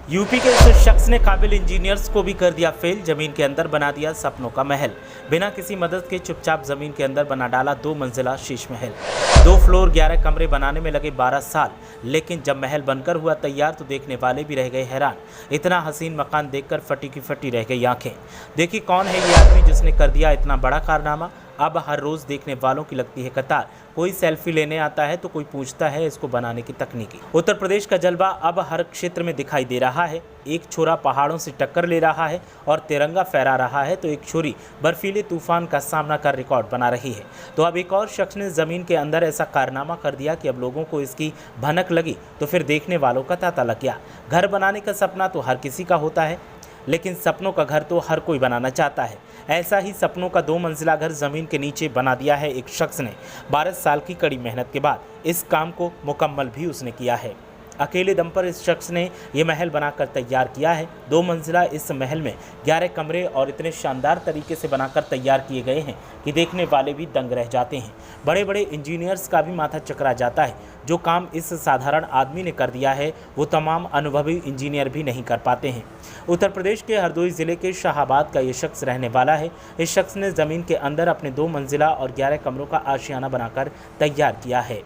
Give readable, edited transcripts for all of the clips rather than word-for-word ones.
UP के इस शख्स ने काबिल इंजीनियर्स को भी कर दिया फेल। जमीन के अंदर बना दिया सपनों का महल। बिना किसी मदद के चुपचाप जमीन के अंदर बना डाला 2 मंजिला शीश महल। 2 फ्लोर 11 कमरे बनाने में लगे 12 साल, लेकिन जब महल बनकर हुआ तैयार तो देखने वाले भी रह गए हैरान। इतना हसीन मकान देखकर फटी की फटी रह गई आंखें। देखिए कौन है ये आदमी जिसने कर दिया इतना बड़ा कारनामा। अब हर रोज देखने वालों की लगती है कतार। कोई सेल्फी लेने आता है तो कोई पूछता है इसको बनाने की तकनीकी। उत्तर प्रदेश का जलवा अब हर क्षेत्र में दिखाई दे रहा है। एक छोरा पहाड़ों से टक्कर ले रहा है और तिरंगा फहरा रहा है, तो एक छोरी बर्फीले तूफान का सामना कर रिकॉर्ड बना रही है। तो अब एक और शख्स ने जमीन के अंदर ऐसा कारनामा कर दिया कि अब लोगों को इसकी भनक लगी तो फिर देखने वालों का तांता लग गया। घर बनाने का सपना तो हर किसी का होता है, लेकिन सपनों का घर तो हर कोई बनाना चाहता है। ऐसा ही सपनों का 2 मंजिला घर जमीन के नीचे बना दिया है एक शख्स ने। 12 साल की कड़ी मेहनत के बाद इस काम को मुकम्मल भी उसने किया है। अकेले दम पर इस शख्स ने ये महल बनाकर तैयार किया है। 2 मंजिला इस महल में 11 कमरे और इतने शानदार तरीके से बनाकर तैयार किए गए हैं कि देखने वाले भी दंग रह जाते हैं। बड़े बड़े इंजीनियर्स का भी माथा चकरा जाता है। जो काम इस साधारण आदमी ने कर दिया है वो तमाम अनुभवी इंजीनियर भी नहीं कर पाते हैं। उत्तर प्रदेश के हरदोई ज़िले के शाहाबाद का ये शख्स रहने वाला है। इस शख्स ने ज़मीन के अंदर अपने 2 मंजिला और 11 कमरों का आशियाना बनाकर तैयार किया है।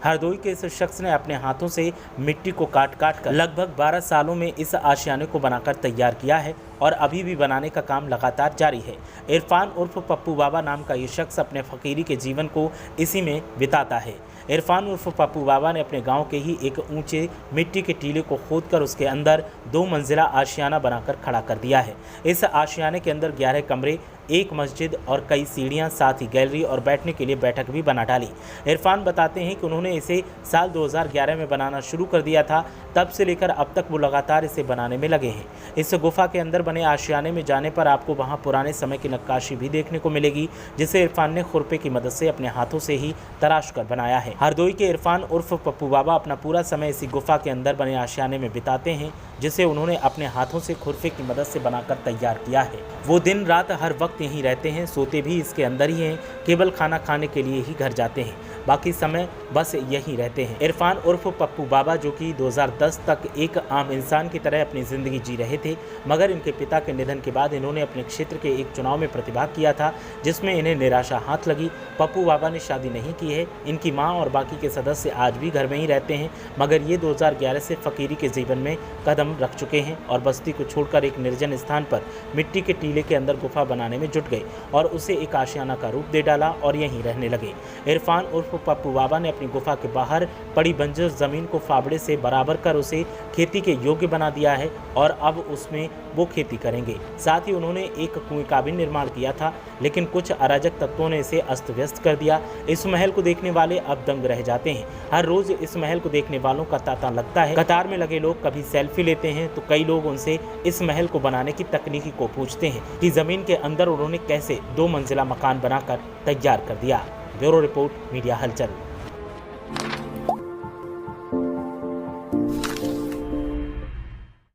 हरदोई के इस शख्स ने अपने हाथों से मिट्टी को काट काट कर लगभग 12 सालों में इस आशियाने को बनाकर तैयार किया है और अभी भी बनाने का काम लगातार जारी है। इरफान उर्फ पप्पू बाबा नाम का ये शख्स अपने फ़कीरी के जीवन को इसी में बिताता है। इरफान उर्फ पप्पू बाबा ने अपने गांव के ही एक ऊंचे मिट्टी के टीले को खोदकर उसके अंदर 2 मंजिला आशियाना बनाकर खड़ा कर दिया है। इस आशियाने के अंदर 11 कमरे, एक मस्जिद और कई सीढ़ियां, साथ ही गैलरी और बैठने के लिए बैठक भी बना डाली। इरफान बताते हैं कि उन्होंने इसे साल 2011 में बनाना शुरू कर दिया था। तब से लेकर अब तक वो लगातार इसे बनाने में लगे हैं। इस गुफा के अंदर बने आशियाने में जाने पर आपको वहां पुराने समय की नक्काशी भी देखने को मिलेगी, जिसे इरफान ने खुरपे की मदद से अपने हाथों से ही तराश कर बनाया है। हरदोई के इरफान उर्फ पप्पू बाबा अपना पूरा समय इसी गुफा के अंदर बने आशियाने में बिताते हैं, जिसे उन्होंने अपने हाथों से खुरपे की मदद से बनाकर तैयार किया है। वो दिन रात हर वक्त यहीं रहते हैं, सोते भी इसके अंदर ही हैं, केवल खाना खाने के लिए ही घर जाते हैं, बाकी समय बस यहीं रहते हैं। इरफान उर्फ पप्पू बाबा जो कि 2010 तक एक आम इंसान की तरह अपनी ज़िंदगी जी रहे थे, मगर इनके पिता के निधन के बाद इन्होंने अपने क्षेत्र के एक चुनाव में प्रतिभाग किया था, जिसमें इन्हें निराशा हाथ लगी। पप्पू बाबा ने शादी नहीं की है। इनकी माँ और बाकी के सदस्य आज भी घर में ही रहते हैं, मगर ये 2011 से फ़कीरी के जीवन में कदम रख चुके हैं और बस्ती को छोड़कर एक निर्जन स्थान पर मिट्टी के टीले के अंदर गुफा बनाने में जुट गए और उसे एक आशियाना का रूप दे डाला और यहीं रहने लगे। इरफान उर्फ पप्पू बाबा ने अपनी गुफा के बाहर पड़ी बंजर ज़मीन को फावड़े से बराबर कर उसे खेती के योग्य बना दिया है और अब उसमें वो खेती करेंगे। साथ ही उन्होंने एक कुएं का भी निर्माण किया था, लेकिन कुछ अराजक तत्वों ने इसे अस्त व्यस्त कर दिया। इस महल को देखने वाले अब दंग रह जाते हैं। हर रोज इस महल को देखने वालों का तांता लगता है। कतार में लगे लोग कभी सेल्फी लेते हैं तो कई लोग उनसे इस महल को बनाने की तकनीकी को पूछते हैं कि जमीन के अंदर उन्होंने कैसे 2 मंजिला मकान बनाकर तैयार कर दिया। ब्यूरो रिपोर्ट, मीडिया हलचल।